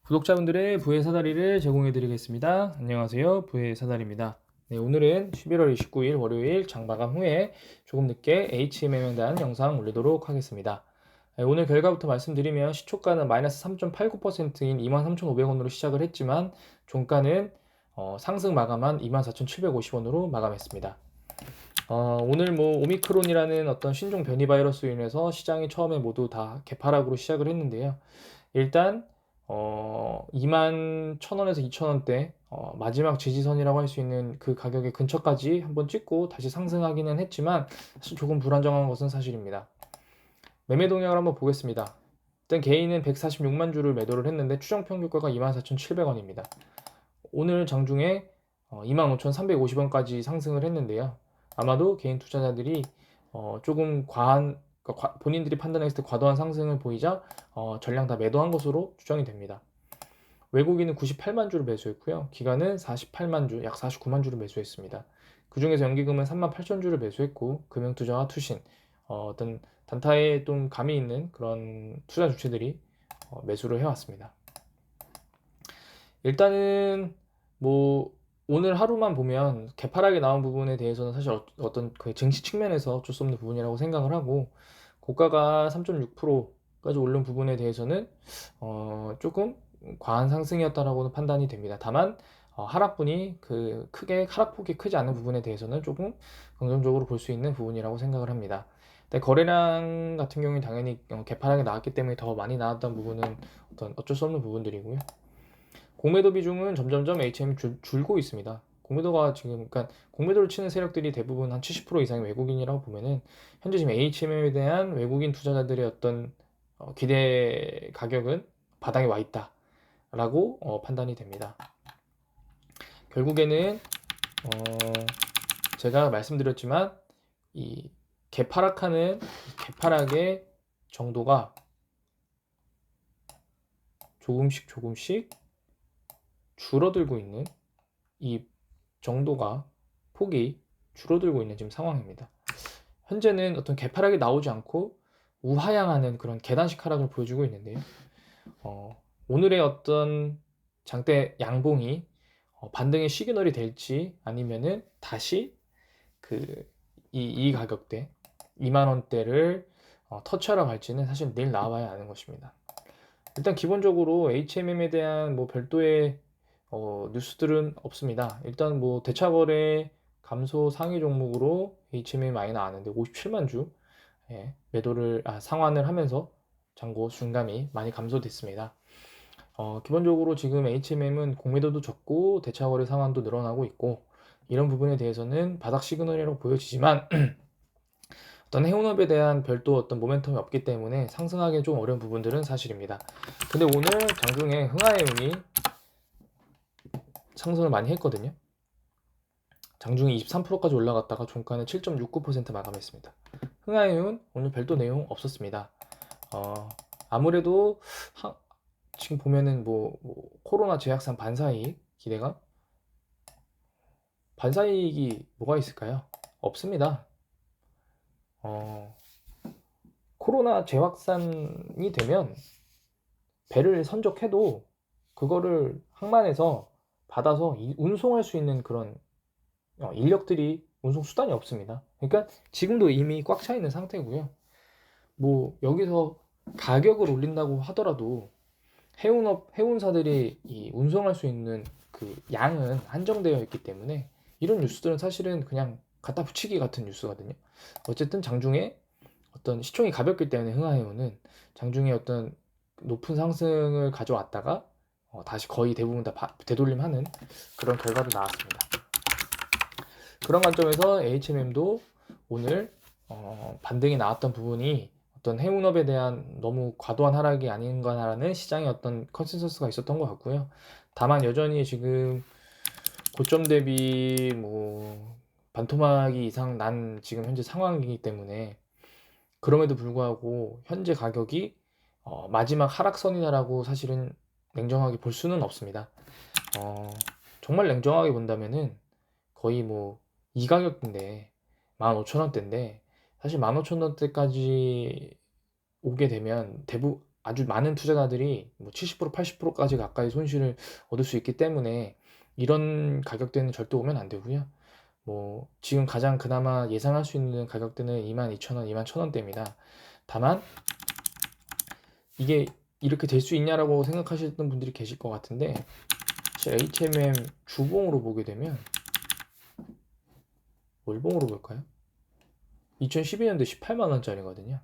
구독자분들의 부의 사다리를 제공해 드리겠습니다. 안녕하세요. 부의 사다리입니다. 네, 오늘은 11월 29일 월요일 장마감 후에 조금 늦게 HMM에 대한 영상 올리도록 하겠습니다. 네, 오늘 결과부터 말씀드리면 시초가는 마이너스 3.89%인 23,500원으로 시작을 했지만 종가는 상승 마감한 24,750원으로 마감했습니다. 오늘 오미크론이라는 어떤 신종 변이 바이러스로 인해서 시장이 처음에 모두 다 개파락으로 시작을 했는데요. 일단 21,000원에서 2,000원대 마지막 지지선이라고 할 수 있는 그 가격의 근처까지 한번 찍고 다시 상승하기는 했지만 사실 조금 불안정한 것은 사실입니다. 매매 동향을 한번 보겠습니다. 일단 개인은 146만 주를 매도를 했는데 추정 평균가가 24,700원입니다. 오늘 장중에 25,350원까지 상승을 했는데요. 아마도 개인 투자자들이 조금 그러니까 본인들이 판단했을 때 과도한 상승을 보이자 전량 다 매도한 것으로 추정이 됩니다. 외국인은 98만 주를 매수했고요. 기관은 48만 주, 약 49만 주를 매수했습니다. 그 중에서 연기금은 3만 8천 주를 매수했고 금융투자와 투신, 어떤 단타에 좀 감이 있는 그런 투자 주체들이 매수를 해왔습니다. 일단은 뭐 오늘 하루만 보면 개파락이 나온 부분에 대해서는 사실 어떤 그 증시 측면에서 어쩔 수 없는 부분이라고 생각을 하고 고가가 3.6%까지 오른 부분에 대해서는 조금 과한 상승이었다라고는 판단이 됩니다. 다만 하락분이 크게 하락폭이 크지 않은 부분에 대해서는 조금 긍정적으로 볼 수 있는 부분이라고 생각을 합니다. 근데 거래량 같은 경우는 당연히 개파락이 나왔기 때문에 더 많이 나왔던 부분은 어쩔 수 없는 부분들이고요. 공매도 비중은 점점점 HM이 줄고 있습니다. 공매도가 지금, 그러니까 공매도를 치는 세력들이 대부분 한 70% 이상의 외국인이라고 보면은 현재 지금 HM에 대한 외국인 투자자들의 어떤 기대 가격은 바닥에 와 있다라고 판단이 됩니다. 결국에는 제가 말씀드렸지만 이 개파락하는 개파락의 정도가 조금씩 줄어들고 있는 이 정도가 폭이 줄어들고 있는 지금 상황입니다. 현재는 어떤 개파락이 나오지 않고 우하향하는 그런 계단식 하락을 보여주고 있는데요. 오늘의 어떤 장대 양봉이 반등의 시그널이 될지 아니면은 다시 이 가격대 2만 원대를 터치하러 갈지는 사실 내일 나와야 아는 것입니다. 일단 기본적으로 HMM에 대한 별도의 뉴스들은 없습니다. 일단 대차거래 감소 상위 종목으로 HMM이 많이 나왔는데 57만 주 매도를 상환을 하면서 잔고 순감이 많이 감소됐습니다. 기본적으로 지금 HMM은 공매도도 적고 대차거래 상환도 늘어나고 있고 이런 부분에 대해서는 바닥 시그널이라고 보여지지만 어떤 해운업에 대한 별도 어떤 모멘텀이 없기 때문에 상승하기 좀 어려운 부분들은 사실입니다. 근데 오늘 장중에 흥하해운이 상승을 많이 했거든요. 장중에 23%까지 올라갔다가 종가는 7.69% 마감했습니다. 흥하해운 오늘 별도 내용 없었습니다. 아무래도 지금 보면은 코로나 제약상 반사이익 기대가 반사이익이 뭐가 있을까요? 없습니다. 코로나 재확산이 되면 배를 선적해도 그거를 항만에서 받아서 운송할 수 있는 그런 인력들이 운송 수단이 없습니다. 그러니까 지금도 이미 꽉 차 있는 상태고요. 여기서 가격을 올린다고 하더라도 해운사들이 운송할 수 있는 그 양은 한정되어 있기 때문에 이런 뉴스들은 사실은 그냥 갖다 붙이기 같은 뉴스거든요. 어쨌든 장중에 어떤 시총이 가볍기 때문에 흥하해운은 장중에 어떤 높은 상승을 가져왔다가 다시 거의 대부분 다 되돌림하는 그런 결과도 나왔습니다. 그런 관점에서 HMM도 오늘 반등이 나왔던 부분이 어떤 해운업에 대한 너무 과도한 하락이 아닌가라는 시장의 어떤 컨센서스가 있었던 것 같고요. 다만 여전히 지금 고점 대비 반토막이 이상 난 지금 현재 상황이기 때문에 그럼에도 불구하고 현재 가격이 마지막 하락선이다라고 사실은 냉정하게 볼 수는 없습니다. 정말 냉정하게 본다면은 거의 이 가격인데 15,000원대인데 사실 15,000원대까지 오게 되면 아주 많은 투자자들이 뭐 70%, 80%까지 가까이 손실을 얻을 수 있기 때문에 이런 가격대는 절대 오면 안 되고요. 뭐 지금 가장 그나마 예상할 수 있는 가격대는 22,000원, 21,000원대입니다. 다만 이게 이렇게 될 수 있냐라고 생각하시는 분들이 계실 것 같은데, HMM 주봉으로 보게 되면, 월봉으로 볼까요? 2012년도 18만원짜리거든요.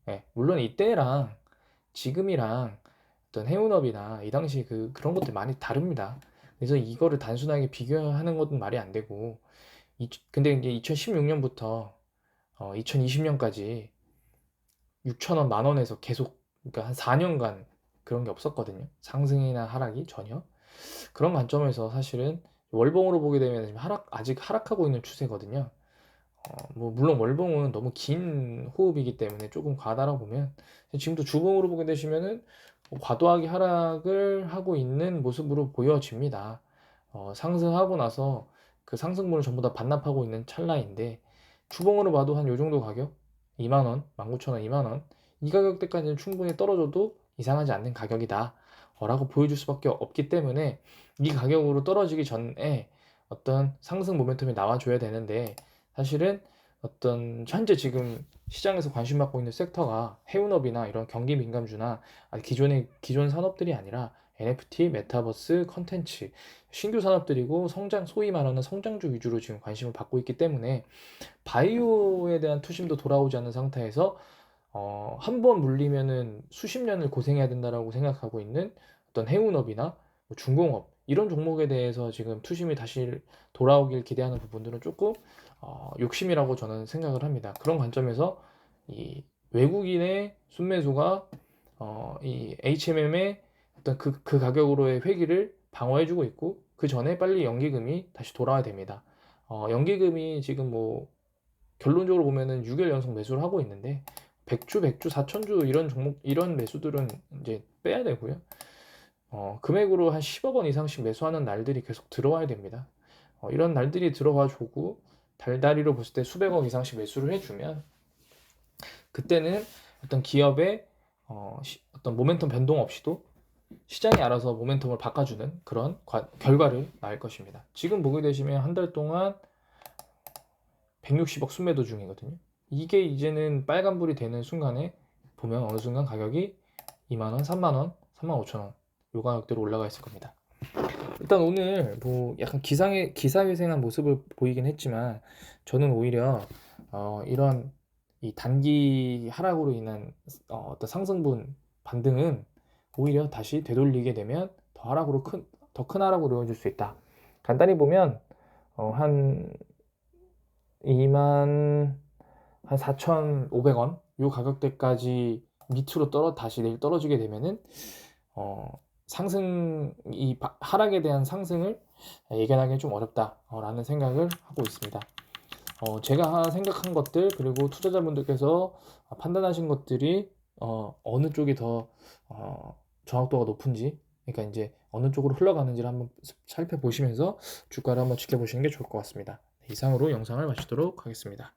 네, 물론 이때랑 지금이랑 어떤 해운업이나 이 당시 그런 것들 많이 다릅니다. 그래서 이거를 단순하게 비교하는 것은 말이 안 되고, 근데 이제 2016년부터 2020년까지 6,000원, 만원에서 계속, 그러니까 한 4년간 그런 게 없었거든요. 상승이나 하락이 전혀. 그런 관점에서 사실은 월봉으로 보게 되면 지금 아직 하락하고 있는 추세거든요. 뭐 물론 월봉은 너무 긴 호흡이기 때문에 조금 과다라고 보면, 지금도 주봉으로 보게 되시면은 과도하게 하락을 하고 있는 모습으로 보여집니다. 상승하고 나서 그 상승분을 전부 다 반납하고 있는 찰나인데, 주봉으로 봐도 한 요 정도 가격, 2만원, 19,000원, 2만원, 이 가격대까지는 충분히 떨어져도 이상하지 않는 가격이다 라고 보여줄 수밖에 없기 때문에, 이 가격으로 떨어지기 전에 어떤 상승 모멘텀이 나와줘야 되는데, 사실은 어떤 현재 지금 시장에서 관심 받고 있는 섹터가 해운업이나 이런 경기 민감주나 기존 산업들이 아니라 NFT, 메타버스, 컨텐츠, 신규 산업들이고, 소위 말하는 성장주 위주로 지금 관심을 받고 있기 때문에 바이오에 대한 투심도 돌아오지 않는 상태에서 한 번 물리면은 수십 년을 고생해야 된다라고 생각하고 있는 어떤 해운업이나 뭐 중공업, 이런 종목에 대해서 지금 투심이 다시 돌아오길 기대하는 부분들은 조금 욕심이라고 저는 생각을 합니다. 그런 관점에서 이 외국인의 순매수가 이 HMM의 어떤 그 가격으로의 회기를 방어해주고 있고, 그 전에 빨리 연기금이 다시 돌아와야 됩니다. 연기금이 지금 뭐 결론적으로 보면은 6일 연속 매수를 하고 있는데, 100주, 4천주 이런 종목, 이런 매수들은 이제 빼야 되고요. 금액으로 한 10억 원 이상씩 매수하는 날들이 계속 들어와야 됩니다. 이런 날들이 들어와 주고 달달이로 봤을 때 수백억 이상씩 매수를 해주면, 그때는 어떤 기업의 어떤 모멘텀 변동 없이도 시장이 알아서 모멘텀을 바꿔주는 그런 결과를 낳을 것입니다. 지금 보게 되시면 한 달 동안 160억 순매도 중이거든요. 이게 이제는 빨간불이 되는 순간에 보면 어느 순간 가격이 2만원, 3만원, 35,000원 요 가격대로 올라가 있을 겁니다. 일단 오늘 뭐 약간 기사회생한 모습을 보이긴 했지만, 저는 오히려 이런 이 단기 하락으로 인한 어떤 상승분 반등은 오히려 다시 되돌리게 되면 더 큰 하락으로 이어질 수 있다. 간단히 보면 한 2만 한 4,500원 요 가격대까지 밑으로 다시 내일 떨어지게 되면은 하락에 대한 상승을 예견하기는 좀 어렵다라는 생각을 하고 있습니다. 제가 생각한 것들, 그리고 투자자분들께서 판단하신 것들이 어느 쪽이 더 정확도가 높은지, 그러니까 이제 어느 쪽으로 흘러가는지를 한번 살펴보시면서 주가를 한번 지켜보시는 게 좋을 것 같습니다. 이상으로 영상을 마치도록 하겠습니다.